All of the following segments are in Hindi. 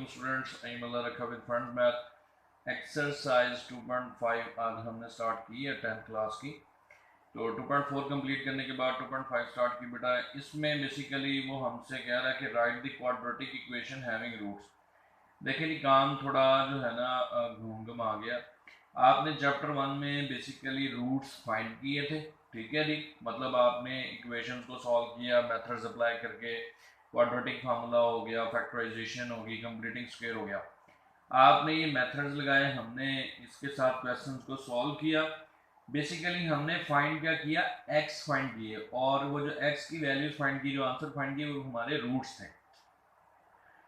स्टूडेंट्स, रखा विद फ्रंट मैथ एक्सरसाइज 2.5 आज हमने स्टार्ट की है 10th क्लास की। तो 2.4 कंप्लीट करने के बाद 2.5 स्टार्ट की बेटा। इसमें बेसिकली वो हमसे कह रहा है कि write the quadratic equation having roots. देखिए जी, काम थोड़ा जो है ना घूम घुम आ गया। आपने चैप्टर 1 में बेसिकली रूट्स फाइंड किए थे, ठीक है जी। मतलब आपने इक्वेशन को सॉल्व किया मेथड्स अप्लाई करके, क्वाड्रेटिक फार्मूला हो गया, फैक्टराइजेशन होगी, कंप्लीटिंग स्क्वायर हो गया। आपने ये मेथड्स लगाए, हमने इसके साथ क्वेश्चंस को सॉल्व किया। बेसिकली हमने फाइंड क्या किया, एक्स फाइंड किए, और वो जो एक्स की वैल्यूज फाइंड की, जो आंसर फाइंड किए, वो हमारे रूट्स थे।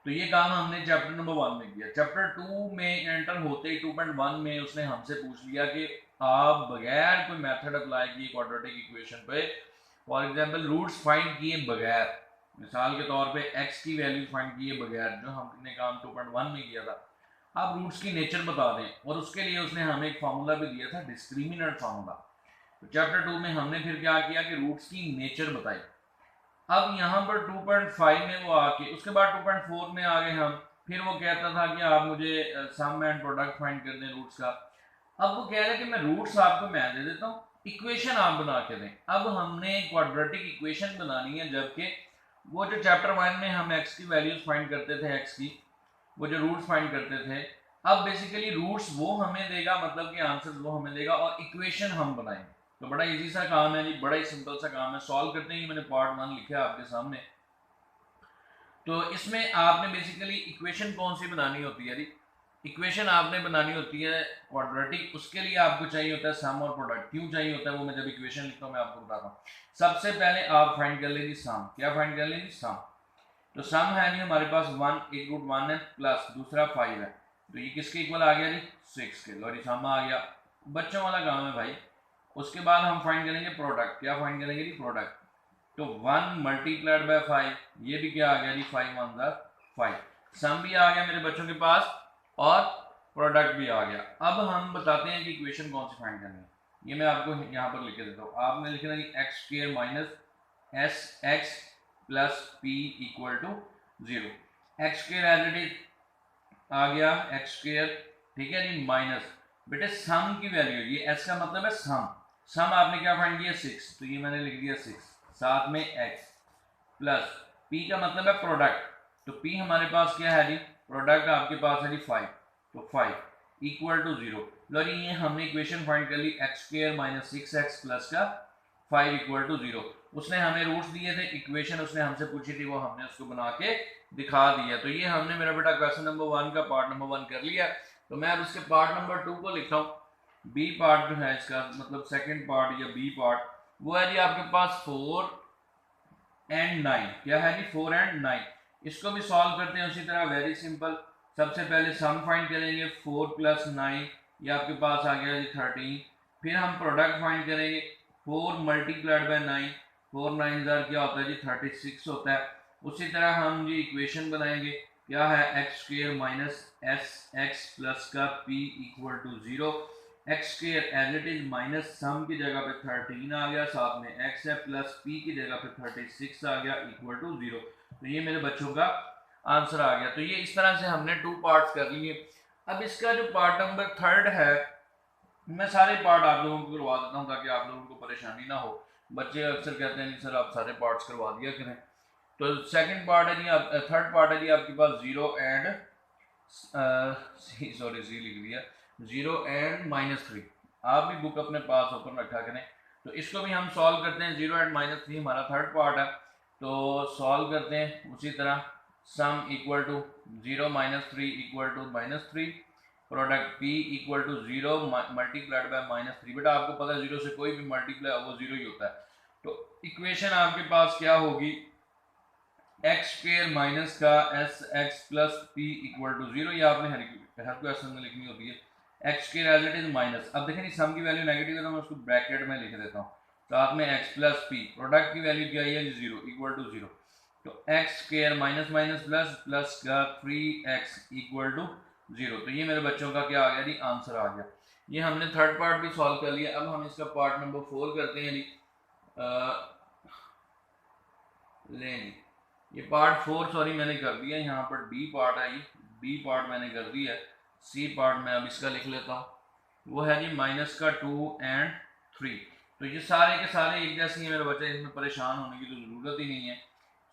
तो ये काम हमने चैप्टर नंबर 1 में किया। चैप्टर 2 में एंटर होते ही 2.1 में उसने हमसे पूछ लिया कि आप बगैर कोई मेथड अप्लाई किए क्वाड्रेटिक इक्वेशन पे, फॉर एग्जांपल रूट्स फाइंड किए बगैर, मिसाल के तौर पे एक्स की वैल्यू फाइंड किए बगैर, जो हमने काम 2.1 में किया था, आप रूट्स की नेचर बता दें। और उसके लिए उसने हमें एक फार्मूला भी दिया था, डिस्क्रिमिनेंट फार्मूला। तो चैप्टर 2 में हमने फिर क्या किया कि रूट्स की नेचर बताई। अब यहाँ पर 2.5 में वो आके उसके बाद 2.4 में आ गए हम। फिर वो कहता था कि आप मुझे सम एंड प्रोडक्ट फाइंड कर दें रूट्स का। अब वो कह रहे कि मैं रूट्स आपको मैं दे देता हूँ, इक्वेशन आप बना के दें। अब हमने क्वाड्रेटिक इक्वेशन बनानी है, जबकि वो जो चैप्टर 1 में हम एक्स की वैल्यूज फाइंड करते थे, एक्स की वो जो रूट्स फाइंड करते थे, अब बेसिकली रूट्स वो हमें देगा, मतलब कि आंसर्स वो हमें देगा, और इक्वेशन हम बनाएंगे। तो बड़ा इजी सा काम है जी, बड़ा ही सिंपल सा काम है। सॉल्व करते ही मैंने पार्ट 1 लिखा है आपके सामने। तो इसमें आपने बेसिकली इक्वेशन कौन सी बनानी होती है जी, इक्वेशन आपने बनानी होती है क्वाड्रेटिक। उसके लिए आपको चाहिए होता है सम और प्रोडक्ट। क्यों चाहिए होता है वो मैं जब इक्वेशन लिखता हूँ मैं आपको बताता हूँ। सबसे पहले आप फाइंड कर लेंगे सम। क्या फाइंड कर लेंगे, सम। तो सम है जी हमारे पास 1, एक रूट 1 है, प्लस दूसरा 5 है। तो ये किसके इक्वल आ गया जी, 6 के। लो जी सम आ गया, बच्चों वाला काम है भाई। उसके बाद हम फाइंड करेंगे प्रोडक्ट। क्या फाइंड करेंगे जी, प्रोडक्ट। तो 1 मल्टीप्लाइड बाय 5, ये भी क्या आ गया जी, 5 1 ज़ा 5। सम भी आ गया मेरे बच्चों के पास, और प्रोडक्ट भी आ गया। अब हम बताते हैं कि इक्वेशन कौन सी फाइंड करनी है। ये मैं आपको यहाँ पर लिख के देता हूँ। आपने लिखना है x square minus S x plus P equal to 0। X square as it is आ गया, एक्स स्क्वायर, ठीक है जी, माइनस बेटे सम की वैल्यू, ये एस का मतलब है सम। सम आपने क्या फाइंड किया, 6, तो ये मैंने लिख दिया 6, साथ में एक्स, प्लस पी का मतलब है प्रोडक्ट। तो पी हमारे पास क्या है जी, प्रोडक्ट आपके पास है जी 5, तो 5 इक्वल टू 0। लो जी ये हमने इक्वेशन फाइंड कर ली, x square minus 6x plus का 5 इक्वल टू 0। उसने हमें रूट्स दिए थे, इक्वेशन उसने हमसे पूछी थी, वो हमने उसको बना के दिखा दिया। तो ये हमने मेरा बेटा क्वेश्चन नंबर 1 का पार्ट नंबर 1 कर लिया। तो मैं अब इसके पार्ट नंबर 2 को लिखता हूँ। बी पार्ट जो है इसका, मतलब सेकंड पार्ट या बी पार्ट, वो है जी आपके पास 4 एंड 9। क्या है जी, 4 एंड 9। इसको भी सॉल्व करते हैं उसी तरह, वेरी सिंपल। सबसे पहले सम फाइंड करेंगे, 4 प्लस 9, ये आपके पास आ गया जी 13। फिर हम प्रोडक्ट फाइंड करेंगे, 4 मल्टीप्लाइड बाय 9, 4 9 ज़ार क्या होता है जी, 36 होता है। उसी तरह हम जी इक्वेशन बनाएंगे, क्या है, x square minus S x plus का P equal to 0। X square as it is minus sum की जगह पे 13 आ गया, साथ में एक्स है, प्लस पी की जगह पे 36 आ गया इक्वल टू 0। तो ये मेरे बच्चों का आंसर आ गया। तो ये इस तरह से हमने 2 पार्ट्स कर लिए। अब इसका जो पार्ट नंबर 3 है, मैं सारे पार्ट आप लोगों को करवा देता हूँ ताकि आप लोगों को परेशानी ना हो। बच्चे अक्सर कहते हैं नहीं सर आप सारे पार्ट्स करवा दिया करें। तो सेकंड पार्ट है जी, थर्ड पार्ट है जी आपके पास 0 एंड सॉरी सी लिख दिया, 0 एंड -3। आप भी बुक अपने पास ओपन रखा करें। तो इसको भी हम सॉल्व करते हैं। 0 एंड -3 हमारा थर्ड पार्ट है, तो सॉल्व करते हैं उसी तरह। Sum equal to 0 -3 equal to -3, product p equal to 0 multiplied by -3। बेटा आपको पता है 0 से कोई भी मल्टीप्लाई वो 0 ही होता है। तो इक्वेशन आपके पास क्या होगी, एक्स स्क्वायर माइनस का S x plus P equal to 0। ये आपने हर क्वेश्चन में लिखनी होती है। X square as it is minus, अब देखें सम की वैल्यू नेगेटिव है तो मैं उसको ब्रैकेट में लिख देता हूँ, साथ में एक्स प्लस पी, प्रोडक्ट की वैल्यू क्या है 0 इक्वल टू 0। तो x square minus minus plus, plus का 3x इक्वल टू 0। तो ये मेरे बच्चों का क्या आ गया जी, आंसर आ गया। ये हमने थर्ड पार्ट भी सॉल्व कर लिया। अब हम इसका पार्ट नंबर 4 करते हैं जी। लें जी, ये पार्ट 4 सॉरी मैंने कर दिया, यहाँ पर डी पार्ट है ये, बी पार्ट मैंने कर दिया है, सी पार्ट मैं अब इसका लिख लेता हूँ, वो है जी माइनस का 2 एंड 3। तो ये सारे के सारे एक जैसे हैं मेरे बच्चे, इसमें परेशान होने की तो ज़रूरत ही नहीं है।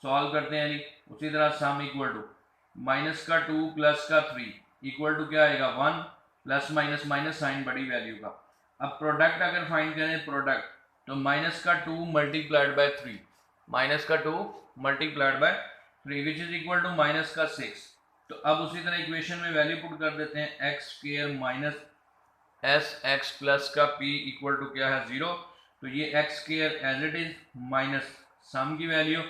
सॉल्व करते हैं जी। उसी तरह सम इक्वल टू माइनस का 2 प्लस का 3 इक्वल टू क्या आएगा 1, प्लस माइनस माइनस साइन बड़ी वैल्यू का। अब प्रोडक्ट अगर फाइंड करें प्रोडक्ट, तो माइनस का 2 मल्टीप्लाइड बाय 3, माइनस का 2 multiplied by 3 which is equal to minus का 6। तो अब उसी तरह इक्वेशन में वैल्यू पुट कर देते हैं, x square minus S x plus का पी इक्वल टू क्या है 0। तो ये x square as it is minus sum की वैल्यू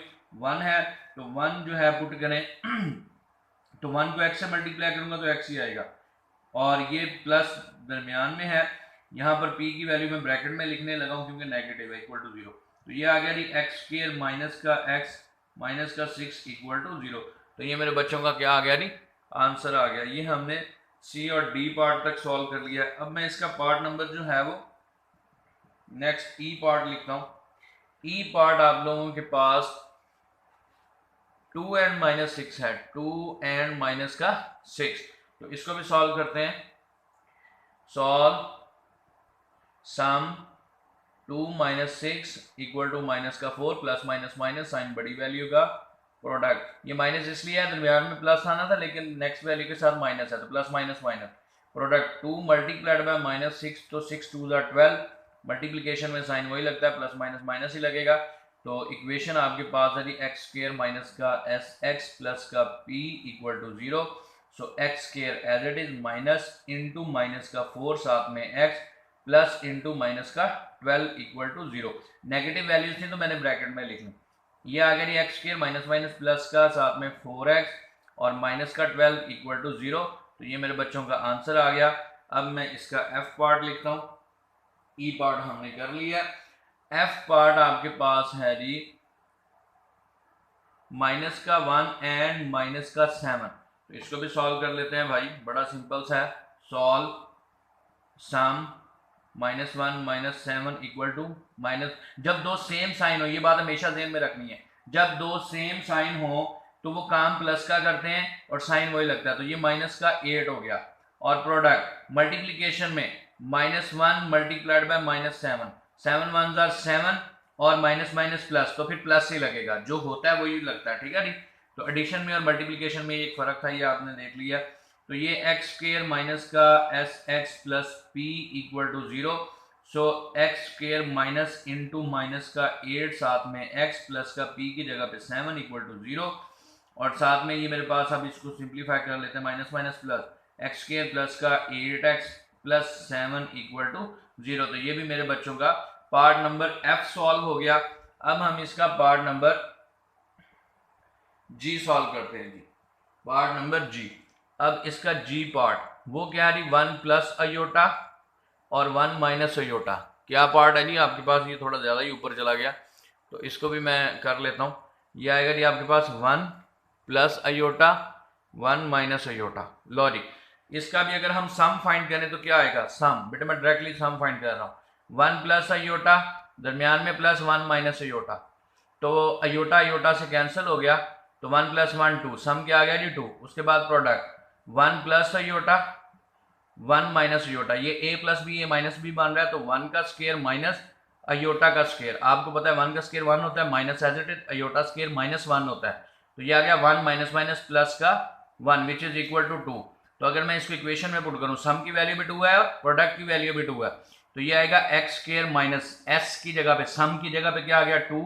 1 है, तो 1 जो है पुट करें तो 1 को x से मल्टीप्लाई करूंगा तो x ही आएगा, और ये प्लस दरमियान में है, यहाँ पर p की वैल्यू में ब्रैकेट में लिखने लगा हूँ क्योंकि नेगेटिव है, इक्वल टू 0। तो ये आ गया जी एक्स स्क्वायर माइनस का x माइनस का 6 इक्वल टू 0। तो ये मेरे बच्चों का क्या आ गया जी, आंसर आ गया। ये हमने सी और डी पार्ट तक सॉल्व कर लिया है। अब मैं इसका पार्ट नंबर जो है वो नेक्स्ट ई पार्ट लिखता हूँ। ई पार्ट आप लोगों के पास 2 एंड माइनस 6 है, 2 एंड माइनस का 6। तो इसको भी सॉल्व करते हैं। Solve sum 2 minus 6 equal to minus का 4 प्लस माइनस माइनस साइन बड़ी वैल्यू का प्रोडक्ट। ये माइनस इसलिए है दरमियान में प्लस आना था, लेकिन नेक्स्ट वैल्यू के साथ माइनस है तो plus minus minus product 2 multiplied bye minus 6, तो 6 2 12, मल्टीप्लिकेशन में साइन वही लगता है, प्लस माइनस माइनस ही लगेगा। तो इक्वेशन आपके पास है जी एक्स स्क्वायर माइनस का एस एक्स प्लस का P equal to 0। So x square as it is minus into minus का 4 साथ में एक्स प्लस इंटू माइनस का 12 इक्वल टू 0। नेगेटिव वैल्यूज थी तो मैंने ब्रैकेट में लिख ली। ये आ गया जी x square minus minus plus का साथ में 4x और माइनस का 12 इक्वल टू 0। तो ये मेरे बच्चों का आंसर आ गया। अब मैं इसका एफ पार्ट लिखता हूँ। ई पार्ट हमने कर लिया। एफ पार्ट आपके पास है जी माइनस का 1 एंड माइनस का 7। तो इसको भी सॉल्व कर लेते हैं भाई, बड़ा सिंपल सा है। Solve sum -1 -7 equal to minus, जब दो सेम साइन हो, ये बात हमेशा ध्यान में रखनी है, जब दो सेम साइन हो तो वो काम प्लस का करते हैं और साइन वही लगता है। तो ये माइनस का 8 हो गया, और प्रोडक्ट मल्टीप्लीकेशन में -1 मल्टीप्लाइड बाय -7, 7 1 आर 7 और माइनस माइनस प्लस, तो फिर प्लस ही लगेगा, जो होता है वही लगता है, ठीक है जी। तो एडिशन में और मल्टीप्लीकेशन में एक फर्क था, ये आपने देख लिया। तो ये एक्स स्क्वायर माइनस का S x plus P equal to 0। So x square minus into minus का 8 साथ में एक्स प्लस का पी की जगह पे 7 इक्वल टू 0, और साथ में ये मेरे पास, अब इसको सिंप्लीफाई कर लेते हैं, minus minus plus x square plus का 8x प्लस 7 इक्वल टू 0। तो ये भी मेरे बच्चों का पार्ट नंबर एफ सॉल्व हो गया। अब हम इसका पार्ट नंबर जी सॉल्व करते हैं जी, पार्ट नंबर जी। अब इसका जी पार्ट वो क्या है, 1 प्लस अयोटा और 1 माइनस अयोटा, क्या पार्ट है जी आपके पास, ये थोड़ा ज़्यादा ही ऊपर चला गया, तो इसको भी मैं कर लेता हूँ। ये आएगा जी आपके पास 1 प्लस अयोटा 1 माइनस अयोटा। लो जी, इसका भी अगर हम सम फाइंड करें तो क्या आएगा, सम, बेटा मैं डायरेक्टली सम फाइंड कर रहा हूँ। 1 प्लस अयोटा, दरमियान में प्लस 1 माइनस अयोटा, तो अयोटा अयोटा से कैंसिल हो गया, तो 1 प्लस 1 2, सम क्या आ गया जी 2। उसके बाद product 1 plus iota 1 minus iota, ये a plus b a minus b बन रहा है, तो 1 का स्क्वायर माइनस अयोटा का स्क्वायर, आपको पता है 1 का स्क्वायर 1 होता है, minus as it is iota square -1 होता है, तो ये आ गया 1 माइनस माइनस प्लस का 1 विच इज इक्वल टू 2। तो अगर मैं इसको इक्वेशन में पुट करूं, सम की वैल्यू भी 2 है और प्रोडक्ट की वैल्यू भी 2 है, तो ये आएगा एक्स स्क्वायर माइनस एस की जगह पे, सम की जगह पे क्या आ गया 2,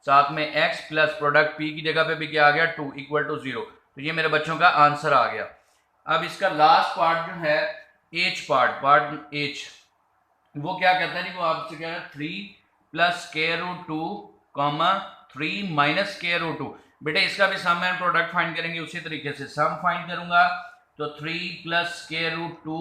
साथ में x प्लस प्रोडक्ट p की जगह पे भी क्या आ गया 2 इक्वल टू 0। तो ये मेरे बच्चों का आंसर आ गया। अब इसका लास्ट पार्ट जो है h पार्ट, पार्ट h, वो क्या कहता है जी, वो आपसे कह रहा है 3 plus square root 2 comma 3 minus square root 2। बेटे इसका भी सम एंड प्रोडक्ट फाइंड करेंगे उसी तरीके से। सम फाइंड करूंगा तो 3 प्लस स्क्वायर रूट 2,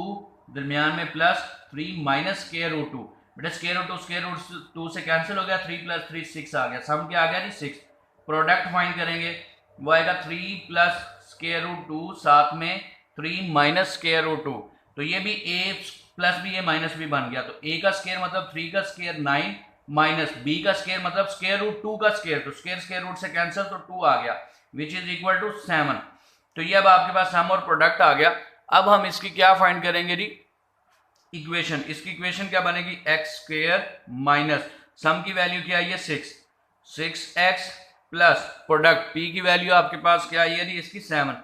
दरमियान में प्लस 3 माइनस स्क्वायर रूट 2, बेटा स्क्वायर रूट 2 से कैंसिल हो गया, 3 प्लस 3 6 आ गया, सम क्या आ गया जी 6। प्रोडक्ट फाइंड करेंगे, वो आएगा 3 प्लस स्क्वायर रूट 2 साथ में 3 माइनस स्क्वायर रूट 2, तो ये भी a plus b a minus b बन गया। तो a का स्क्वायर मतलब 3 का स्क्वायर 9 माइनस b का स्क्वायर मतलब स्क्वायर रूट 2 का स्क्वायर, तो स्क्वायर स्क्वायर रूट से कैंसिल, तो 2 आ गया विच इज इक्वल टू 7। तो ये अब आपके पास सम और प्रोडक्ट आ गया। अब हम इसकी क्या फाइंड करेंगे जी, इक्वेशन। इसकी इक्वेशन क्या बनेगी, एक्स स्क्वायर माइनस सम की वैल्यू क्या आई है 6x प्लस प्रोडक्ट पी की वैल्यू आपके पास क्या आई है जी, इसकी 7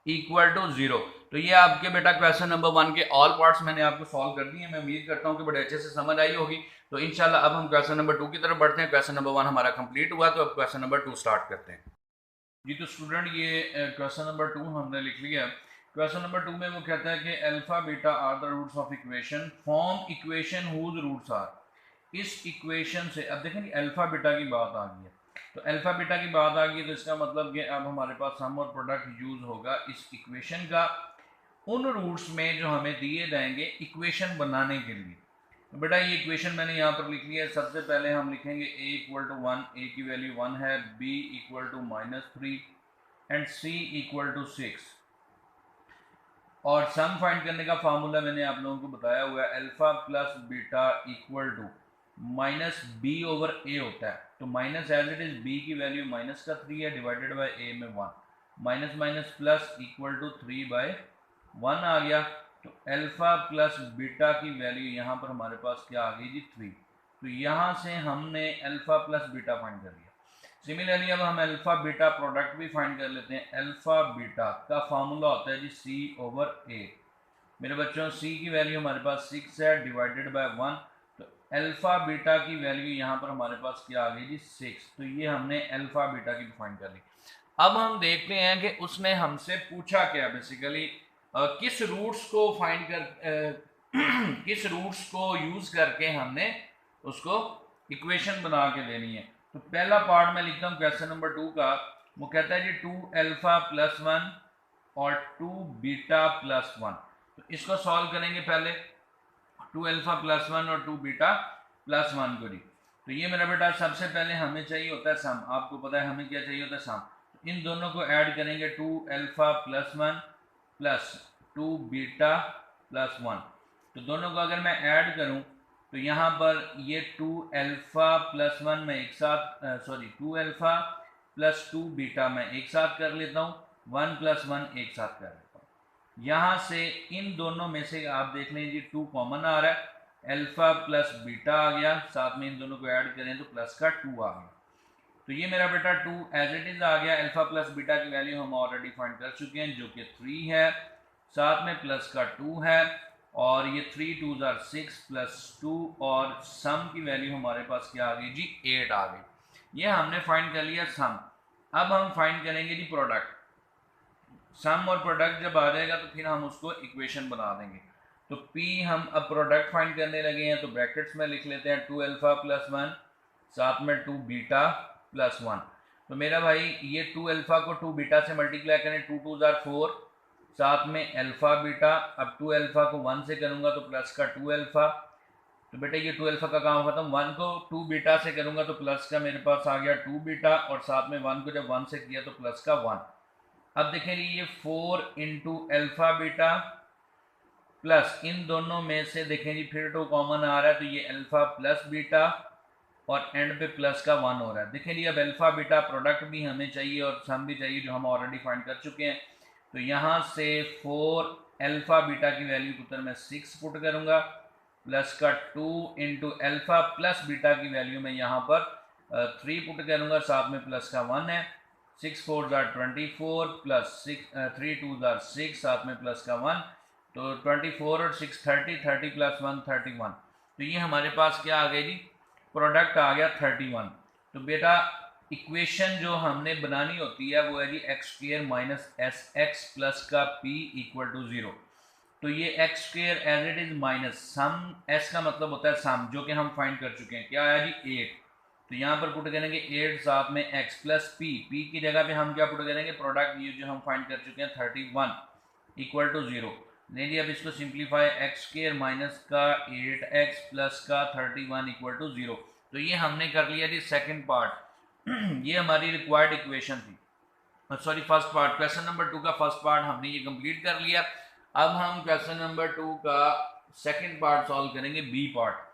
इक्वल टू 0। तो ये आपके बेटा क्वेश्चन नंबर 1 के ऑल पार्ट्स मैंने आपको सॉल्व कर दिए। मैं उम्मीद करता हूँ कि बड़े अच्छे से समझ आई होगी। तो इंशाल्लाह अब हम क्वेश्चन नंबर 2 की तरफ बढ़ते हैं। क्वेश्चन नंबर 1 हमारा कंप्लीट हुआ, तो अब क्वेश्चन नंबर 2 स्टार्ट करते हैं जी। तो स्टूडेंट ये क्वेश्चन नंबर 2 हमने लिख लिया। क्वेश्चन नंबर 2 में वो कहता है कि alpha beta are the roots of equation, form equation whose roots are. इस इक्वेशन से अब देखें अल्फा बीटा की बात आ गई है, तो अल्फा बीटा की बात आ गई, तो इसका मतलब कि अब हमारे पास सम और प्रोडक्ट यूज होगा इस इक्वेशन का उन रूट्स में जो हमें दिए जाएंगे इक्वेशन बनाने के लिए। तो बेटा ये इक्वेशन मैंने यहाँ पर लिख लिया है। सबसे पहले हम लिखेंगे a इक्वल टू 1, a की वैल्यू 1 है, b equal to -3 and c equal to 6। और सम फाइंड करने का फार्मूला मैंने आप लोगों को बताया हुआ है, alpha plus beta equal to minus b over a होता है। तो minus as it is b की वैल्यू माइनस का 3 है डिवाइडेड बाय a में 1, minus minus plus equal to 3/1 आ गया। तो अल्फा प्लस बीटा की वैल्यू यहाँ पर हमारे पास क्या आ गई जी 3। तो यहाँ से हमने अल्फा प्लस बीटा फाइंड कर लिया। सिमिलरली अब हम अल्फा बीटा प्रोडक्ट भी फाइंड कर लेते हैं। अल्फा बीटा का फार्मूला होता है जी c ओवर a। मेरे बच्चों c की वैल्यू हमारे पास 6 है डिवाइडेड बाय 1, तो अल्फा बीटा की वैल्यू यहाँ पर हमारे पास क्या आ गई जी 6। तो ये हमने अल्फा बीटा की फाइंड कर ली। अब हम देखते हैं कि उसने हमसे पूछा क्या, बेसिकली किस रूट्स को फाइंड कर किस रूट्स को यूज करके हमने उसको इक्वेशन बना के देनी है। तो पहला पार्ट मैं लिखता हूँ क्वेश्चन नंबर 2 का। वो कहता है जी 2 अल्फा प्लस 1 और 2 बीटा प्लस 1। तो इसको सॉल्व करेंगे पहले 2 अल्फा प्लस 1 और 2 बीटा प्लस 1 को जी। तो ये मेरा बेटा सबसे पहले हमें चाहिए होता है सम। आपको पता है हमें क्या चाहिए होता है सम। इन दोनों को ऐड करेंगे 2 alpha plus 1 plus 2 beta plus 1। तो दोनों को अगर मैं ऐड करूं तो यहाँ पर ये 2 अल्फा प्लस 1 में एक साथ 2 अल्फा प्लस 2 बीटा में एक साथ कर लेता हूँ, 1 प्लस 1 एक साथ कर लेता हूँ। यहाँ से इन दोनों में से आप देख लीजिए 2 कॉमन आ रहा है, अल्फा प्लस बीटा आ गया, साथ में इन दोनों को ऐड करें तो प्लस का 2 आ गया। तो ये मेरा बेटा 2 एज इट इज आ गया। अल्फा प्लस बीटा की वैल्यू हम ऑलरेडी फाइंड कर चुके हैं जो कि 3 है, साथ में प्लस का 2 है, और ये 3 2s आर 6 प्लस 2, और सम की वैल्यू हमारे पास क्या आ गई जी 8 आ गई। ये हमने फाइंड कर लिया सम। अब हम फाइंड करेंगे जी प्रोडक्ट। सम और प्रोडक्ट जब आ जाएगा तो फिर हम उसको इक्वेशन बना देंगे। तो P हम अब प्रोडक्ट फाइंड करने लगे हैं, तो ब्रैकेट्स में लिख लेते हैं 2 अल्फा प्लस 1 साथ में 2 बीटा प्लस 1। तो मेरा भाई ये 2 अल्फा को 2 बीटा से मल्टीप्लाई करें, 2 2s आर 4, साथ में अल्फा बीटा। अब 2 अल्फा को 1 से करूंगा तो प्लस का 2 अल्फा। तो बेटा ये 2 अल्फा का काम खत्म। 1 को 2 बीटा से करूंगा तो प्लस का मेरे पास आ गया 2 बीटा, और साथ में 1 को जब 1 से किया तो प्लस का 1। अब देखें ये 4 इंटू अल्फा बीटा प्लस इन दोनों में से देखें जी फिर 2 कॉमन आ रहा है, तो ये अल्फा प्लस बीटा और एंड पे प्लस का 1 हो रहा है। देखें जी अब अल्फा बीटा प्रोडक्ट भी हमें चाहिए और सम भी चाहिए जो हम ऑलरेडी फाइंड कर चुके हैं। तो यहाँ से 4 अल्फा बीटा की वैल्यू के ऊपर मैं 6 पुट करूँगा, प्लस का 2 इंटू अल्फा प्लस बीटा की वैल्यू में यहाँ पर 3 पुट करूँगा, साथ में प्लस का 1 है। 6 4s are 24 plus 3 2s are 6, साथ में प्लस का 1। तो 24 और 6 30 प्लस 1 31। तो ये हमारे पास क्या आ गया जी प्रोडक्ट आ गया 31। तो बेटा इक्वेशन जो हमने बनानी होती है वो है जी x square minus S x plus का p इक्वल टू 0। तो ये x square as it is minus sum, s का मतलब होता है सम, जो कि हम फाइंड कर चुके हैं। क्या आया जी 8। तो यहाँ पर पुट करेंगे 8 साथ में x प्लस p की जगह पे हम क्या पुट करेंगे प्रोडक्ट ये जो हम फाइंड कर चुके हैं 31 इक्वल टू 0। नहीं जी अब इसको सिंप्लीफाई एक्स स्क्वायर माइनस का 8x प्लस का 31 इक्वल टू 0। तो ये हमने कर लिया जी सेकंड पार्ट। ये हमारी रिक्वायर्ड इक्वेशन थी, sorry first part. Question number 2 का फर्स्ट पार्ट हमने ये कंप्लीट कर लिया। अब हम क्वेश्चन नंबर 2 का सेकंड पार्ट सॉल्व करेंगे, बी पार्ट।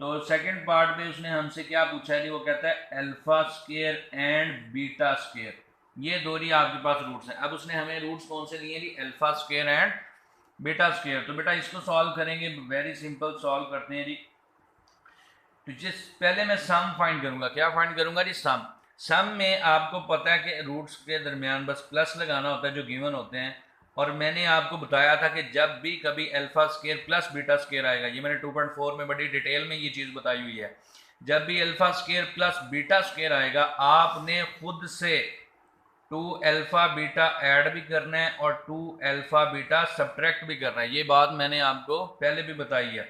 तो सेकंड पार्ट में उसने हमसे क्या पूछा है जी, वो कहता है alpha square and beta square ये दो ही आपके पास रूट्स हैं। अब उसने हमें रूट्स कौन से दिए जी, alpha square and beta square. तो बेटा इसको सॉल्व करेंगे, वेरी सिंपल सॉल्व करते हैं जी। तो जिस पहले मैं सम फाइंड करूंगा, क्या फाइंड करूंगा जी, सम। सम में आपको पता है कि रूट्स के दरमियान बस प्लस लगाना होता है जो गिवन होते हैं। और मैंने आपको बताया था कि जब भी कभी alpha square plus beta square आएगा, ये मैंने 2.4 में बड़ी डिटेल में ये चीज़ बताई हुई है, जब भी alpha square plus beta square आएगा आपने खुद से 2 अल्फा बीटा ऐड भी करना है और 2 अल्फा बीटा सब्ट्रैक्ट भी करना है। ये बात मैंने आपको पहले भी बताई है।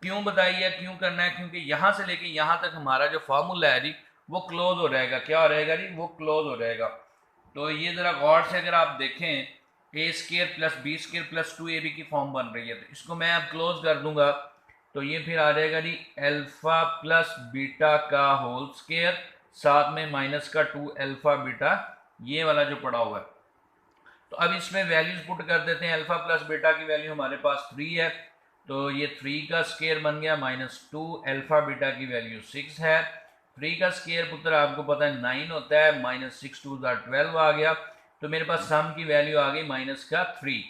क्यों बताई है, क्यों करना है, क्योंकि यहाँ से लेके यहाँ तक हमारा जो फॉर्मूला है जी वो क्लोज हो जाएगा। क्या हो रहेगा जी, वो क्लोज हो जाएगा। तो ये ज़रा गौर से अगर आप देखें, a square plus b square plus 2ab की फॉर्म बन रही है। तो इसको मैं अब क्लोज कर दूंगा, तो ये फिर आ जाएगा जी अल्फा प्लस बीटा का होल स्केयर, साथ में माइनस का 2 अल्फा बीटा, ये वाला जो पड़ा हुआ है। तो अब इसमें वैल्यूज पुट कर देते हैं। अल्फा प्लस बीटा की वैल्यू हमारे पास 3 है, तो ये 3 का स्केयर बन गया -2, अल्फा बीटा की वैल्यू 6 है। 3 का स्केयर पुत्र आपको पता है 9 होता है, -6 2 12 आ गया। तो मेरे पास सम की वैल्यू आ गई -3।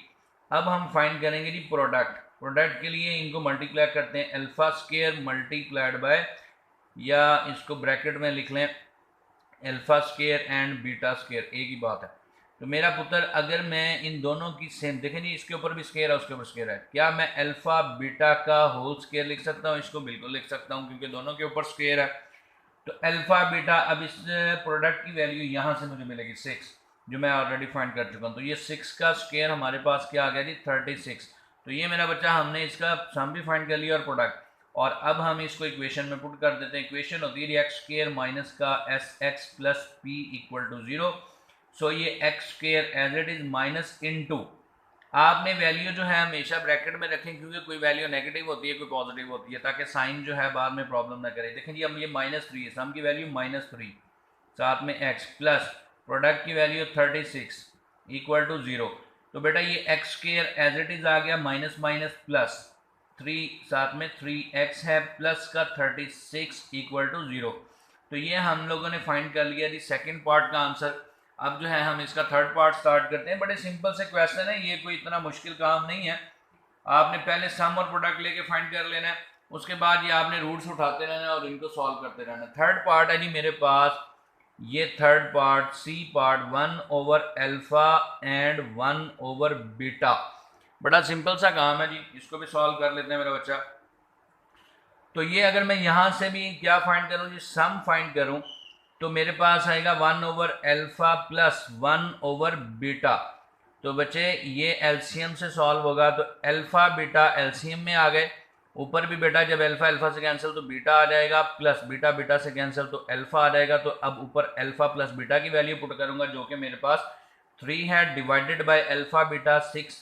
अब हम फाइंड करेंगे जी प्रोडक्ट। प्रोडक्ट के लिए इनको मल्टीप्लाई करते हैं, अल्फा स्केयर मल्टीप्लाइड बाय, या इसको ब्रैकेट में लिख लें alpha square and beta square, एक ही बात है। तो मेरा पुत्र अगर मैं इन दोनों की सेम, देखें जी इसके ऊपर भी स्केयर है उसके ऊपर स्केयर है, क्या मैं अल्फा बीटा का होल स्केयर लिख सकता हूँ? इसको बिल्कुल लिख सकता हूँ क्योंकि दोनों के ऊपर स्केयर है। तो अल्फा बीटा, अब इस प्रोडक्ट की वैल्यू यहाँ से मुझे मिलेगी 6, जो मैं ऑलरेडी फाइंड कर चुका हूँ। तो ये 6 का स्केयर हमारे पास क्या आ गया जी 36। तो ये मेरा बच्चा, हमने इसका सम भी फाइंड कर लिया और प्रोडक्ट। और अब हम इसको इक्वेशन में पुट कर देते हैं। इक्वेशन होती है एक्स स्केयर माइनस का S x plus P equal to 0। So ये x square as it is minus into, आपने वैल्यू जो है हमेशा ब्रैकेट में रखें क्योंकि कोई वैल्यू नेगेटिव होती है कोई पॉजिटिव होती है, ताकि साइन जो है बाद में प्रॉब्लम ना करे। देखें जी अब ये -3 है, सम की वैल्यू -3, साथ में x प्लस प्रोडक्ट की वैल्यू 36 इक्वल टू 0। तो बेटा ये x square as it is आ गया माइनस माइनस प्लस 3, साथ में 3x है प्लस का 36 इक्वल टू 0। तो ये हम लोगों ने फाइंड कर लिया जी सेकंड पार्ट का आंसर। अब जो है हम इसका थर्ड पार्ट स्टार्ट करते हैं। बड़े सिंपल से क्वेश्चन है, ये कोई इतना मुश्किल काम नहीं है। आपने पहले सम और प्रोडक्ट लेके फाइंड कर लेना है, उसके बाद ये आपने रूट्स उठाते रहना है और इनको सॉल्व करते रहना है। थर्ड पार्ट है जी मेरे पास, ये third part C part 1 over alpha and 1 over beta. बड़ा सिंपल सा काम है जी, इसको भी सॉल्व कर लेते हैं मेरा बच्चा। तो ये अगर मैं यहाँ से भी क्या फाइंड करूँ जी, सम फाइंड करूँ, तो मेरे पास आएगा 1 over alpha plus 1 over beta. तो बच्चे ये एलसीएम से सॉल्व होगा, तो अल्फा बीटा एलसीएम में आ गए, ऊपर भी बेटा जब अल्फा अल्फा से कैंसिल तो बीटा आ जाएगा, प्लस बीटा बीटा से कैंसिल तो अल्फा आ जाएगा। तो अब ऊपर अल्फा प्लस बीटा की वैल्यू पुट करूंगा जो कि मेरे पास 3 है, divided by alpha beta 6,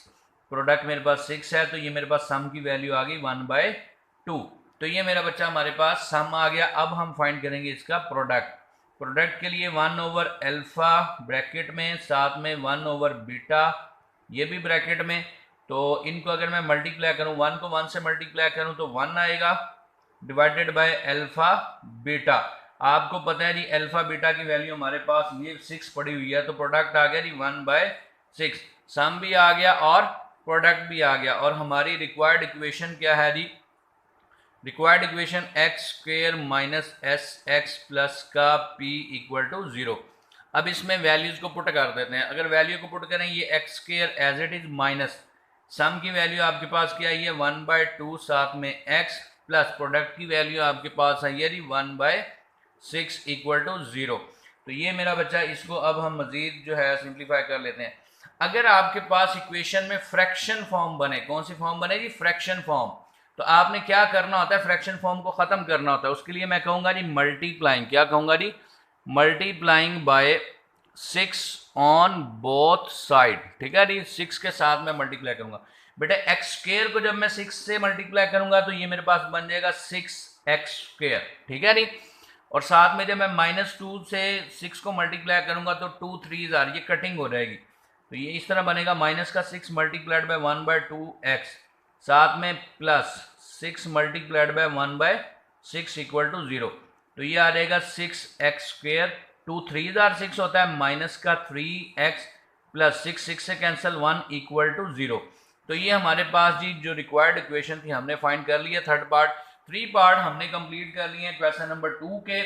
product मेरे पास 6 है। तो ये मेरे पास सम की वैल्यू आ गई 1/2। तो ये मेरा बच्चा हमारे पास सम आ गया। अब हम फाइंड करेंगे इसका प्रोडक्ट। प्रोडक्ट के लिए 1 ओवर अल्फा ब्रैकेट में, साथ में 1 ओवर बीटा ये भी ब्रैकेट में। तो इनको अगर मैं मल्टीप्लाई करूं, 1 को 1 से मल्टीप्लाई करूं तो 1 आएगा, डिवाइडेड बाय अल्फा बीटा। आपको पता है जी अल्फा बीटा की वैल्यू हमारे पास ये 6 पड़ी हुई है, तो प्रोडक्ट आ गया जी 1/6। सम भी आ गया और प्रोडक्ट भी आ गया। और हमारी रिक्वायर्ड इक्वेशन क्या है जी, required equation x square minus S x plus का पी इक्वल टू 0। अब इसमें वैल्यूज को पुट कर देते हैं। अगर वैल्यू को पुट करें, ये x square as it is minus sum की वैल्यू आपके पास क्या आई है 1/2, साथ में एक्स प्लस प्रोडक्ट की वैल्यू आपके पास आई है 1/6 इक्वल टू 0। तो ये मेरा बच्चा, इसको अब हम मजीद जो है सिंप्लीफाई कर लेते हैं। अगर आपके पास इक्वेशन में फ्रैक्शन फॉर्म बने, कौन सी फॉर्म बने जी, फ्रैक्शन फॉर्म, तो आपने क्या करना होता है, फ्रैक्शन फॉर्म को खत्म करना होता है। उसके लिए मैं कहूंगा जी मल्टीप्लाइंग, क्या कहूंगा जी, multiplying by 6 on both side. ठीक है जी, 6 के साथ मैं मल्टीप्लाई करूंगा। बेटा एक्स स्क्वेयर को जब मैं 6 से मल्टीप्लाई करूंगा तो ये मेरे पास बन जाएगा 6x स्क्वेयर। ठीक है जी, और साथ में जब मैं -2 से 6 को मल्टीप्लाई करूंगा तो 2 3 ये कटिंग हो जाएगी। तो ये इस तरह बनेगा माइनस का 6 मल्टीप्लाइड बाय 1/2x, साथ में plus 6 multiplied by 1/6 equal to 0। तो ये आ जाएगा 6x स्क्वेयर 2 3 जार 6 होता है, माइनस का 3x प्लस 6 6 से कैंसिल 1 इक्वल टू 0। तो ये हमारे पास जी जो रिक्वायर्ड इक्वेशन थी हमने फाइंड कर लिया। थर्ड पार्ट, 3 पार्ट हमने कंप्लीट कर लिए हैं क्वेश्चन नंबर 2 के,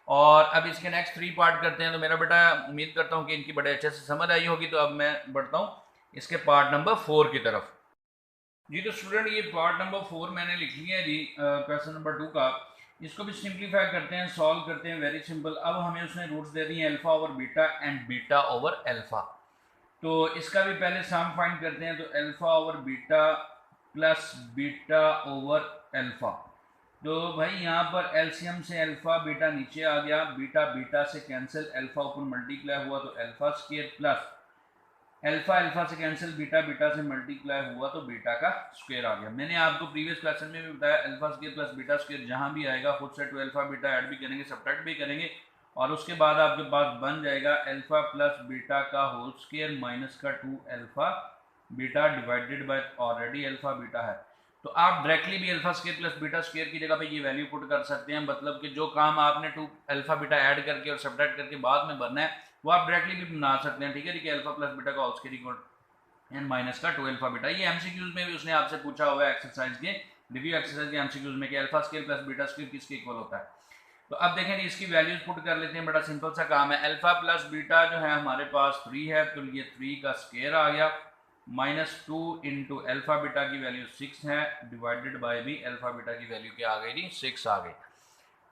और अब इसके नेक्स्ट 3 पार्ट करते हैं। तो मेरा बेटा उम्मीद करता हूँ कि इनकी बड़े अच्छे से समझ आई होगी। तो अब मैं बढ़ता हूँ इसके पार्ट नंबर 4 की तरफ। जी तो स्टूडेंट ये पार्ट नंबर 4 मैंने लिख लिया है जी क्वेश्चन नंबर 2 का। इसको भी सिंप्लीफाई करते हैं, सॉल्व करते हैं, वेरी सिंपल। अब हमें उसने रूट्स दे दी हैं alpha over beta and beta over alpha. तो इसका भी पहले सम फाइंड करते हैं। तो alpha over beta plus beta over alpha. तो भाई यहाँ पर एलसीएम से अल्फा बीटा नीचे आ गया, बीटा बीटा से कैंसिल, अल्फा ऊपर मल्टीप्लाई हुआ तो alpha square plus alpha alpha से कैंसिल, बीटा बीटा से मल्टीप्लाई हुआ तो बीटा का स्क्वायर आ गया। मैंने आपको प्रीवियस क्वेश्चन में भी बताया alpha square plus beta square जहां भी आएगा खुद से 2 अल्फा बीटा ऐड भी करेंगे, सब्ट्रैक्ट भी करेंगे, और उसके बाद आपके पास बन जाएगा अल्फा प्लस बीटा का होल स्क्वायर माइनस का 2 alpha beta divided bye already alpha beta है। तो आप डायरेक्टली भी alpha square plus beta square की जगह पे ये वैल्यू पुट कर सकते हैं। मतलब कि जो काम आपने 2 अल्फा बीटा ऐड करके और सब्ट्रैक्ट करके बाद में भरना है वो आप डायरेक्टली भी बना सकते हैं। ठीक है, अल्फा प्लस बीटा का whole square equal and minus का 2 अल्फा बीटा। ये एमसीक्यूज में भी उसने आपसे पूछा हुआ है एक्सरसाइज के रिव्यू एक्सरसाइज के एमसीक्यूज में कि alpha square plus beta square किसके इक्वल होता है। तो अब देखें इसकी वैल्यूज पुट कर लेते हैं, बड़ा सिंपल सा काम है। अल्फा प्लस बीटा जो है हमारे पास 3 है, तो ये 3 का स्क्वायर आ गया, माइनस 2 इंटू अल्फा बीटा की वैल्यू 6 है, डिवाइडेड बाय भी अल्फा बीटा की वैल्यू क्या आ गई जी 6 आ गई।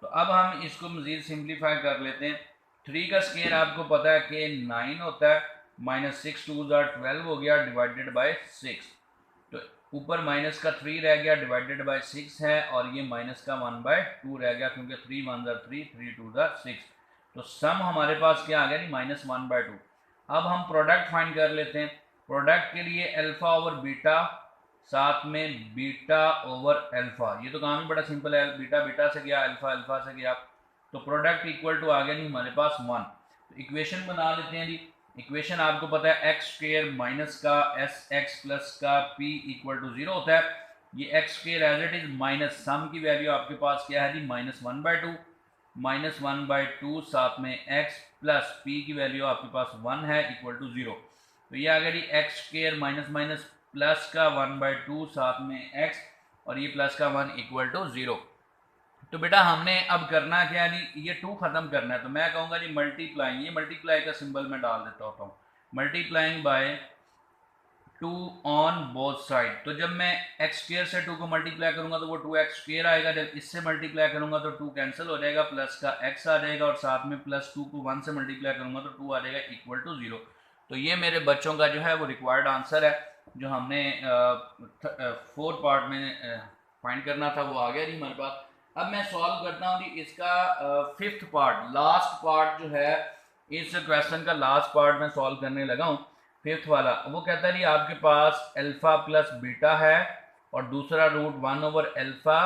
तो अब हम इसको मजीद सिंप्लीफाई कर लेते हैं। 3 का स्क्वायर आपको पता है कि 9 होता है, माइनस 6 2 12 हो गया, डिवाइडेड बाय 6। तो ऊपर माइनस का 3 रह गया, डिवाइडेड बाय 6 है, और ये माइनस का 1/2 रह गया क्योंकि 3 1 3 3 2 6। तो सम हमारे पास क्या आ गया जी माइनस 1/2। अब हम प्रोडक्ट फाइंड कर लेते हैं। प्रोडक्ट के लिए अल्फा ओवर बीटा साथ में बीटा ओवर अल्फा, ये तो काम ही बड़ा सिंपल है, बीटा बीटा से गया, अल्फा अल्फा से गया, तो प्रोडक्ट इक्वल टू आ गया नहीं हमारे पास 1। तो इक्वेशन बना लेते हैं जी। इक्वेशन आपको पता है एक्स स्क्वायर माइनस का एस एक्स प्लस का पी इक्वल टू 0 होता है। ये x square as it is minus sum की वैल्यू आपके पास क्या है जी माइनस 1/2, माइनस 1/2 साथ में एक्स प्लस पी की वैल्यू आपके पास 1 है इक्वल टू 0। तो ये आ गया जी x square minus minus plus का 1/2 साथ में एक्स और ये प्लस का 1 इक्वल टू 0। तो बेटा हमने अब करना क्या है जी, ये 2 खत्म करना है। तो मैं कहूँगा जी मल्टीप्लाइंग, ये मल्टीप्लाई का सिंबल मैं डाल देता होता हूँ, multiplying by 2 on both side. तो जब मैं एक्स स्क्वायर से 2 को मल्टीप्लाई करूंगा तो वो 2x स्क्वायर आएगा, जब इससे मल्टीप्लाई करूंगा तो 2 कैंसिल हो जाएगा, प्लस का x आ जाएगा, और साथ में प्लस 2 को 1 से मल्टीप्लाई करूंगा तो 2 आ जाएगा इक्वल टू 0। तो ये मेरे बच्चों का जो है वो रिक्वायर्ड आंसर है जो हमने 4 पार्ट में फाइंड करना था, वो आ गया जी हमारे पास। अब मैं सॉल्व करता हूँ जी इसका 5th पार्ट, लास्ट पार्ट जो है इस क्वेश्चन का लास्ट पार्ट में सॉल्व करने लगा हूँ, 5th वाला। वो कहता है जी आपके पास अल्फा प्लस बीटा है और दूसरा root 1 over alpha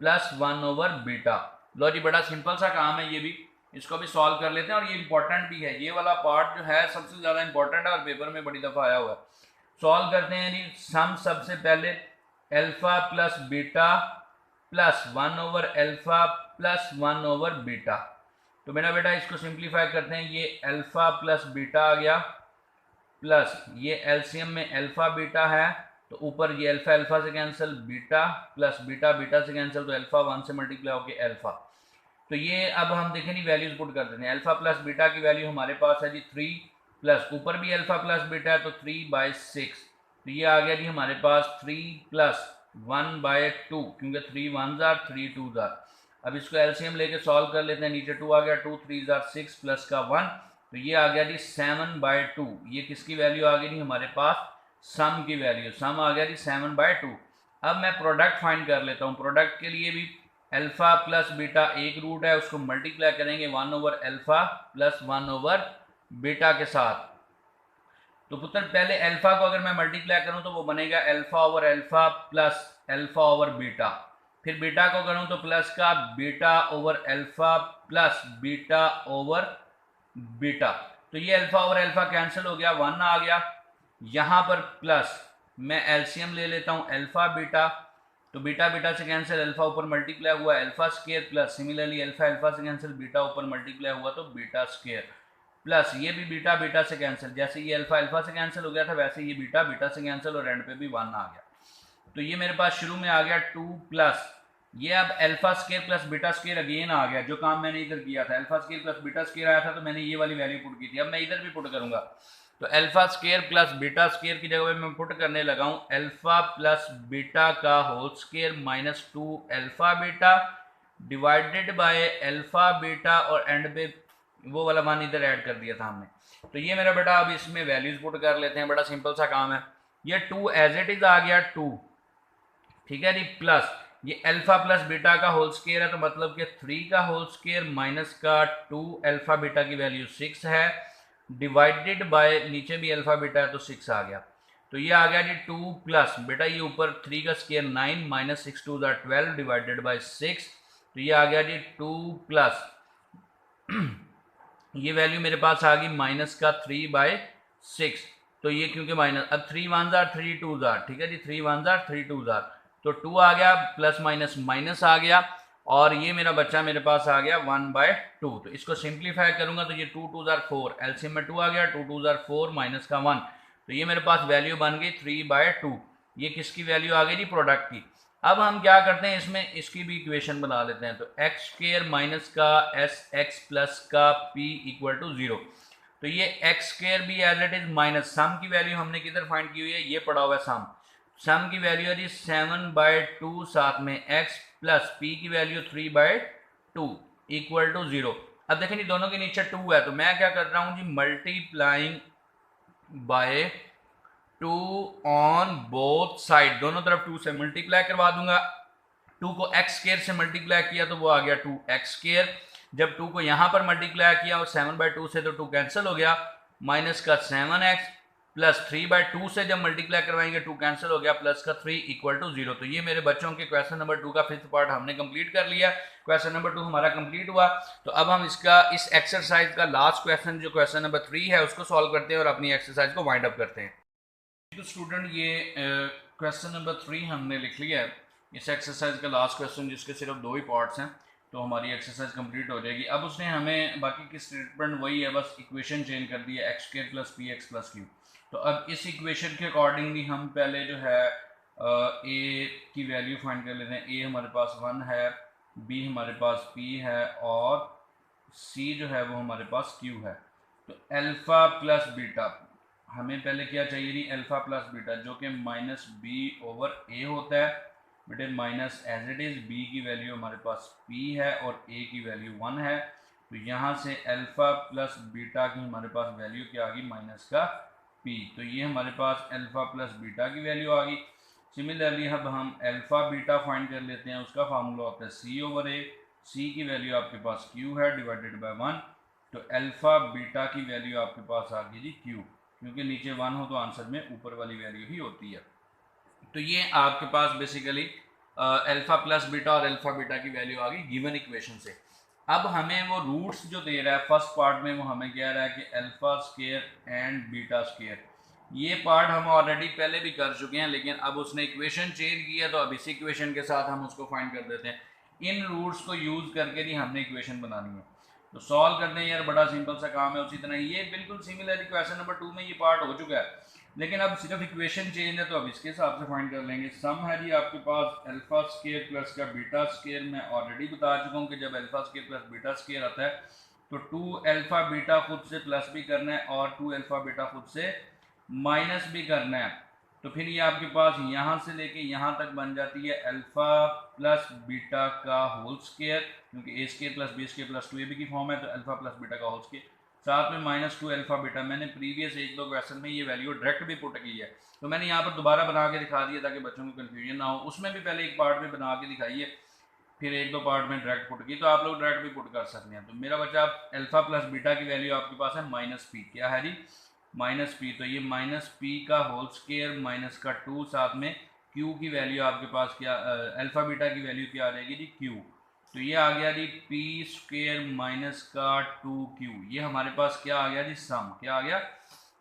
plus 1 over beta. लो जी बड़ा सिंपल सा काम है, ये भी इसको भी सॉल्व कर लेते हैं, और ये इंपॉर्टेंट भी है, ये वाला पार्ट जो है सबसे ज़्यादा इंपॉर्टेंट है और पेपर में बड़ी दफ़ा आया हुआ है। सॉल्व करते हैं जी। सम सबसे पहले alpha plus beta plus 1 over alpha plus 1 over beta. तो मेरा बेटा इसको सिंप्लीफाई करते हैं, ये अल्फा प्लस बीटा आ गया, प्लस ये एलसीएम में अल्फा बीटा है, तो ऊपर ये अल्फा अल्फा से cancel, beta plus beta beta से कैंसिल, तो अल्फा 1 से मल्टीप्लाई होके अल्फा। तो ये अब हम देखें नहीं वैल्यूज पुट कर देते हैं। अल्फा प्लस बीटा की वैल्यू हमारे पास है जी 3, प्लस ऊपर भी अल्फा प्लस बीटा है तो 3/6। तो ये आ गया जी हमारे पास 3 प्लस 1/2, क्योंकि 3 1 3 2। अब इसको एलसीएम लेके सॉल्व कर लेते हैं, नीचे 2 आ गया, 2 3 6 प्लस का 1, तो ये आ गया जी 7/2। ये किसकी वैल्यू आ गई जी हमारे पास, सम की वैल्यू, सम आ गया जी 7/2। अब मैं प्रोडक्ट फाइंड कर लेता हूँ। प्रोडक्ट के लिए भी अल्फा प्लस बीटा एक रूट है, उसको मल्टीप्लाई करेंगे 1 over alpha plus 1 over beta के साथ। तो पुत्र पहले अल्फा को अगर मैं मल्टीप्लाई करूं तो वो बनेगा alpha over alpha plus alpha over beta, फिर बीटा को करूं तो प्लस का beta over alpha plus beta over beta. तो ये अल्फा ओवर अल्फा कैंसिल हो गया, 1 आ गया, यहाँ पर प्लस मैं एलसीएम ले लेता हूँ अल्फा बीटा, तो बीटा बीटा से कैंसिल, अल्फा ऊपर मल्टीप्लाई हुआ alpha square plus similarly alpha alpha से कैंसिल, बीटा ऊपर मल्टीप्लाई हुआ तो बीटा स्क्वायर प्लस ये भी बीटा बीटा से कैंसिल, जैसे ये अल्फा अल्फा से कैंसिल हो गया था वैसे ये बीटा बीटा से कैंसिल और एंड पे भी 1 आ गया। तो ये मेरे पास शुरू में आ गया 2 प्लस ये अब alpha square plus beta square again आ गया, जो काम मैंने इधर किया था alpha square plus beta square आया था तो मैंने ये वाली वैल्यू पुट की थी, अब मैं इधर भी पुट करूंगा तो alpha square plus beta square की जगह मैं पुट करने लगा हूं अल्फा प्लस बीटा का whole square minus 2 alpha beta divided by alpha beta और एंड पे वो वाला मान इधर ऐड कर दिया था हमने। तो ये मेरा बेटा अब इसमें वैल्यूज पुट कर लेते हैं, बड़ा सिंपल सा काम है। ये 2 एज इट इज आ गया 2, ठीक है जी, प्लस ये अल्फा प्लस बीटा का होल स्क्वायर है तो मतलब कि 3 का होल स्क्वायर माइनस का 2 अल्फा बीटा की वैल्यू 6 है डिवाइडेड बाय नीचे भी अल्फा बीटा है तो 6 आ गया। तो ये आ गया जी 2 प्लस बेटा ये ऊपर 3 का स्क्वायर 9 माइनस 6 2 12 डिवाइडेड बाय 6, तो ये आ गया जी 2 प्लस ये वैल्यू मेरे पास आ गई माइनस का 3/6, तो ये क्योंकि माइनस अब 3 1 जार 3 2 जार, ठीक है जी 3 1 जार 3 2 जार, तो 2 आ गया प्लस माइनस माइनस आ गया और ये मेरा बच्चा मेरे पास आ गया 1/2। तो इसको सिंप्लीफाई करूंगा तो ये 2 2 जार 4 एलसीएम में 2 आ गया, 2 2 जार 4 माइनस का 1, तो ये मेरे पास वैल्यू बन गई 3/2। ये किसकी वैल्यू आ गई जी, प्रोडक्ट की। अब हम क्या करते हैं इसमें इसकी भी इक्वेशन बना लेते हैं, तो एक्स स्क्वायर माइनस का एस एक्स प्लस का पी इक्वल टू 0। तो ये एक्स स्क्वायर भी as it is minus sum की वैल्यू हमने किधर फाइंड की हुई है, ये पड़ा हुआ है सम, सम की वैल्यू है जी 7/2 साथ में x प्लस पी की वैल्यू 3/2 इक्वल टू 0। अब देखें जी दोनों के नीचे 2 है तो मैं क्या कर रहा हूं जी multiplying by 2 on both side, दोनों तरफ 2 से मल्टीप्लाई करवा दूंगा। 2 को एक्स स्क्वायर से मल्टीप्लाई किया तो वो आ गया 2x स्क्वायर, जब 2 को यहां पर मल्टीप्लाई किया और 7/2 से तो 2 कैंसिल हो गया, माइनस का 7x प्लस 3/2 से जब मल्टीप्लाई करवाएंगे 2 कैंसिल हो गया प्लस का 3 इक्वल टू 0। तो ये मेरे बच्चों के क्वेश्चन नंबर 2 का 5th पार्ट हमने कंप्लीट कर लिया, क्वेश्चन नंबर 2 हमारा कंप्लीट हुआ। तो अब हम इसका इस एक्सरसाइज का लास्ट क्वेश्चन जो क्वेश्चन नंबर 3 है उसको सॉल्व करते हैं और अपनी एक्सरसाइज को वाइंड अप करते हैं। तो स्टूडेंट ये क्वेश्चन नंबर 3 हमने लिख लिया है, इस एक्सरसाइज का लास्ट क्वेश्चन जिसके सिर्फ 2 ही पार्ट्स हैं, तो हमारी एक्सरसाइज कंप्लीट हो जाएगी। अब उसने हमें बाकी की स्टेटमेंट वही है, बस इक्वेशन चेंज कर दी है x square plus P x plus Q. तो अब इस इक्वेशन के अकॉर्डिंगली हम पहले जो है ए की वैल्यू फाइंड कर लेते हैं। ए हमारे पास 1 है, बी हमारे पास पी है और सी जो है वो हमारे पास क्यू है। तो अल्फ़ा प्लस बीटा हमें पहले क्या चाहिए नहीं, अल्फ़ा प्लस बीटा जो कि माइनस बी ओवर ए होता है बेटे, minus as it is B की वैल्यू हमारे पास पी है और ए की वैल्यू 1 है। तो यहाँ से अल्फ़ा प्लस बीटा की हमारे पास वैल्यू क्या आ गई, माइनस का पी। तो ये हमारे पास अल्फ़ा प्लस बीटा की वैल्यू आ गई। सिमिलरली अब हम अल्फ़ा बीटा फाइंड कर लेते हैं, उसका फार्मूला होता है सी ओवर ए, सी की वैल्यू आपके पास क्यू है डिवाइडेड बाय 1। तो अल्फ़ा बीटा की वैल्यू आपके पास आ गई जी क्यू, क्योंकि नीचे 1 हो तो आंसर में ऊपर वाली वैल्यू ही होती है। तो ये आपके पास बेसिकली अल्फ़ा प्लस बीटा और अल्फ़ा बीटा की वैल्यू आ गई गिवन इक्वेशन से। अब हमें वो रूट्स जो दे रहा है फर्स्ट पार्ट में वो हमें कह रहा है कि alpha square and beta square, ये पार्ट हम ऑलरेडी पहले भी कर चुके हैं लेकिन अब उसने इक्वेशन चेंज किया तो अब इस इक्वेशन के साथ हम उसको फाइंड कर देते हैं। इन रूट्स को यूज़ करके ही हमने इक्वेशन बनानी है, तो सॉल्व करते हैं यार, बड़ा सिंपल सा काम है। उसी तरह ये बिल्कुल सिमिलर क्वेश्चन नंबर 2 में ये पार्ट हो चुका है लेकिन अब सिर्फ इक्वेशन चेंज है तो अब इसके हिसाब से फाइंड कर लेंगे। सम है जी आपके पास अल्फा स्क्वायर प्लस का बीटा स्क्वायर, मैं ऑलरेडी बता चुका हूँ कि जब alpha square plus beta square आता है तो 2 अल्फा बीटा खुद से प्लस भी करना है और 2 अल्फा बीटा खुद से माइनस भी करना है। तो फिर ये आपके पास यहाँ से लेके यहाँ तक बन जाती है अल्फा प्लस बीटा का होल स्क्वायर, क्योंकि a square plus b square plus 2ab की फॉर्म है तो अल्फा प्लस बीटा का होल स्क्वायर, साथ में माइनस 2 अल्फा बीटा। मैंने प्रीवियस 1-2 क्वेश्चन में ये वैल्यू डायरेक्ट भी पुट की है तो मैंने यहाँ पर दोबारा बना के दिखा दिया ताकि बच्चों को कन्फ्यूजन ना हो। उसमें भी पहले एक पार्ट में बना के दिखाइए फिर 1-2 पार्ट में डायरेक्ट पुट की, तो आप लोग डायरेक्ट भी पुट कर सकते हैं। तो मेरा बच्चा अल्फा प्लस बीटा की वैल्यू आपके पास है माइनस पी, क्या है जी माइनस पी। तो ये माइनस पी का होल स्क्वायर माइनस का 2 साथ में क्यू की वैल्यू आपके पास क्या अल्फा बीटा की वैल्यू क्या आ जाएगी जी क्यू। तो ये आ गया जी पी स्क्वायर माइनस का 2q, ये हमारे पास क्या आ गया जी सम, क्या आ गया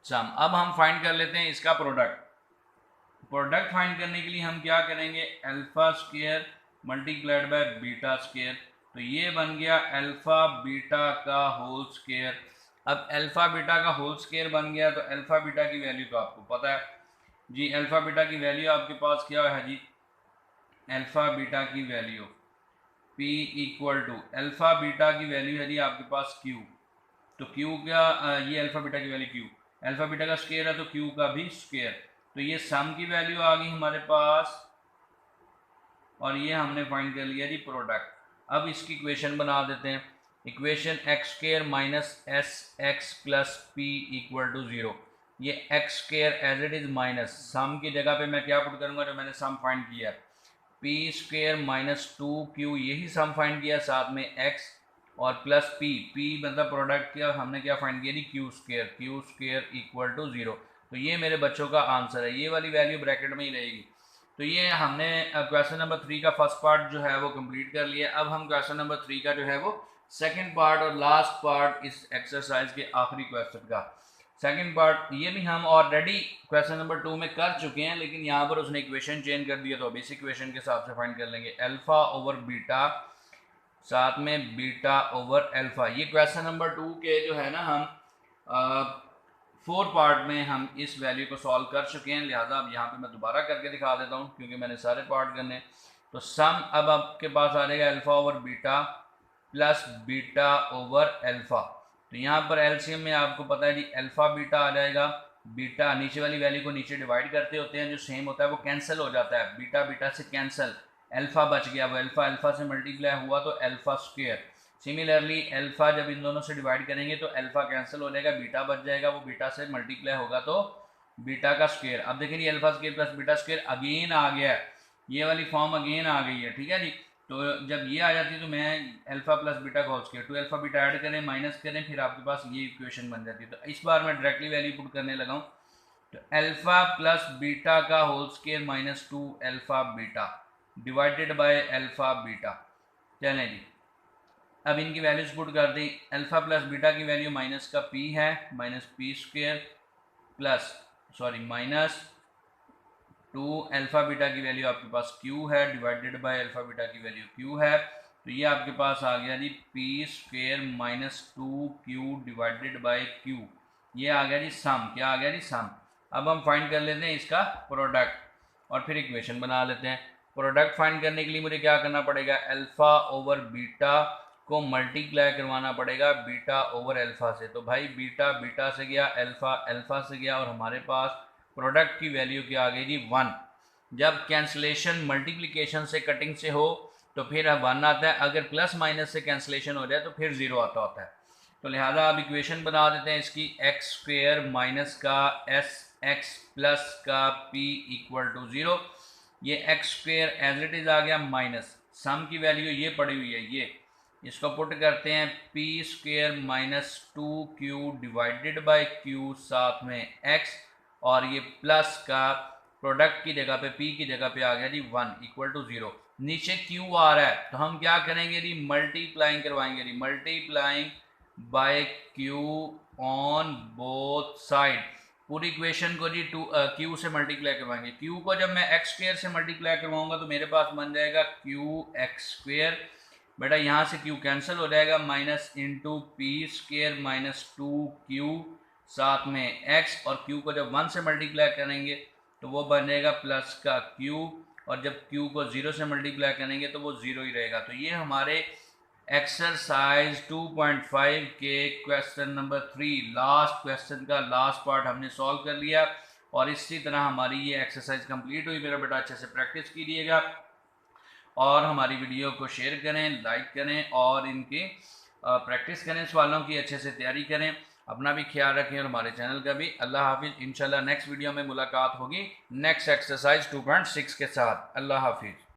सम। अब हम फाइंड कर लेते हैं इसका प्रोडक्ट। प्रोडक्ट फाइंड करने के लिए हम क्या करेंगे, alpha square multiplied by beta square, तो ये बन गया अल्फा बीटा का होल स्क्वायर। अब अल्फा बीटा का होल स्क्वायर बन गया तो अल्फा बीटा की वैल्यू तो आपको पता है जी, अल्फा बीटा की वैल्यू आपके पास क्या है जी, अल्फा बीटा की value P equal to alpha beta की वैल्यू है जी आपके पास Q, तो Q का ये अल्फा बीटा की वैल्यू Q, अल्फा बीटा का स्क्वायर है तो Q का भी स्क्वायर, तो ये सम की वैल्यू आ गई हमारे पास और ये हमने फाइंड कर लिया जी प्रोडक्ट। अब इसकी इक्वेशन बना देते हैं, equation x square minus S x plus P equal to 0। ये x square as it is minus sum की जगह पे मैं क्या पुट करूंगा, जो मैंने सम फाइंड किया पी स्क्वायर माइनस 2q, यही सम फाइंड किया, साथ में x और प्लस p मतलब प्रोडक्ट किया, हमने क्या फाइंड किया जी क्यू स्क्वायर इक्वल टू 0। तो ये मेरे बच्चों का आंसर है, ये वाली वैल्यू ब्रैकेट में ही रहेगी। तो ये हमने क्वेश्चन नंबर 3 का फर्स्ट पार्ट जो है वो कंप्लीट कर लिया। अब हम क्वेश्चन नंबर 3 का जो है वो सेकंड पार्ट और लास्ट पार्ट इस एक्सरसाइज के आखिरी क्वेश्चन का सेकंड पार्ट, ये भी हम ऑलरेडी क्वेश्चन नंबर 2 में कर चुके हैं, लेकिन यहाँ पर उसने इक्वेशन चेंज कर दिया, तो अब इस इक्वेशन के हिसाब से फाइंड कर लेंगे अल्फा ओवर बीटा साथ में बीटा ओवर अल्फा। ये क्वेश्चन नंबर 2 के जो है ना हम 4 पार्ट में हम इस वैल्यू को सॉल्व कर चुके हैं, लिहाजा अब यहाँ पे मैं दोबारा करके दिखा देता हूँ क्योंकि मैंने सारे पार्ट करने। तो सम अब आपके पास आ जाएगा alpha over beta plus beta over alpha, तो यहाँ पर एलसीएम में आपको पता है जी अल्फा बीटा आ जाएगा, बीटा नीचे वाली वैल्यू को नीचे डिवाइड करते होते हैं, जो सेम होता है वो कैंसिल हो जाता है, बीटा बीटा से कैंसिल, अल्फा बच गया, वो अल्फा अल्फा से मल्टीप्लाई हुआ तो अल्फा स्क्वायर। सिमिलरली अल्फा जब इन दोनों से डिवाइड करेंगे तो अल्फा कैंसिल हो जाएगा, बीटा बच जाएगा, वो बीटा से मल्टीप्लाई होगा तो बीटा का स्क्वायर। अब देखें alpha square plus beta square again आ गया है, ये वाली फॉर्म अगेन आ गई है, ठीक है जी। तो जब ये आ जाती है तो मैं अल्फा प्लस बीटा का whole square, 2 alpha beta add करें माइनस करें, फिर आपके पास ये इक्वेशन बन जाती है। तो इस बार मैं डायरेक्टली वैल्यू पुट करने लगा हूँ, तो अल्फा प्लस बीटा का whole square minus 2 alpha beta divided by alpha beta. चलें जी, अब इनकी वैल्यूज पुट कर दी, अल्फा प्लस बीटा की वैल्यू माइनस का p है, minus P square plus minus 2 alpha beta की वैल्यू आपके पास q है डिवाइडेड बाय अल्फा बीटा की वैल्यू q है, तो ये आपके पास आ गया जी P square minus 2q divided bye q, ये आ गया जी सम, क्या आ गया जी सम। अब हम फाइंड कर लेते हैं इसका प्रोडक्ट और फिर इक्वेशन बना लेते हैं। प्रोडक्ट फाइंड करने के लिए मुझे क्या करना पड़ेगा, अल्फा ओवर बीटा को मल्टीप्लाई करवाना पड़ेगा बीटा ओवर अल्फा से, तो भाई बीटा बीटा से गया, अल्फा अल्फा से गया, और हमारे पास प्रोडक्ट की वैल्यू क्या आ गई जी 1। जब कैंसलेशन मल्टीप्लिकेशन से कटिंग से हो तो फिर 1 आता है, अगर प्लस माइनस से कैंसलेशन हो जाए तो फिर 0 आता होता है। तो लिहाजा आप इक्वेशन बना देते हैं इसकी, एक्स स्क्वायर माइनस का एस एक्स प्लस का p इक्वल टू 0, ये x square as it is आ गया माइनस सम की वैल्यू ये पड़ी हुई है, ये इसको पुट करते हैं P square minus 2q divided bye q साथ में x, और ये प्लस का प्रोडक्ट की जगह पे p की जगह पे आ गया जी 1 इक्वल टू 0। नीचे q आ रहा है तो हम क्या करेंगे जी मल्टीप्लाइंग करवाएंगे जी, multiplying by q on both side, पूरी इक्वेशन को जी q से मल्टीप्लाई करवाएंगे। q को जब मैं एक्स स्क्वायर से मल्टीप्लाई करवाऊंगा तो मेरे पास बन जाएगा q एक्स स्क्वायर, बेटा यहाँ से q कैंसिल हो जाएगा, minus into P square minus 2q साथ में x, और q को जब 1 से मल्टीप्लाई करेंगे तो वो बन जाएगा प्लस का q, और जब q को 0 से मल्टीप्लाई करेंगे तो वो 0 ही रहेगा। तो ये हमारे एक्सरसाइज 2.5 के क्वेश्चन नंबर 3 लास्ट क्वेश्चन का लास्ट पार्ट हमने सॉल्व कर लिया, और इसी तरह हमारी ये एक्सरसाइज कंप्लीट हुई। मेरा बेटा अच्छे से प्रैक्टिस कीजिएगा और हमारी वीडियो को शेयर करें, लाइक करें और इनकी प्रैक्टिस करें, सवालों की अच्छे से तैयारी करें, अपना भी ख्याल रखें और हमारे चैनल का भी। अल्लाह हाफिज़, इंशाल्लाह नेक्स्ट वीडियो में मुलाकात होगी नेक्स्ट एक्सरसाइज 2.6 के साथ। अल्लाह हाफिज़।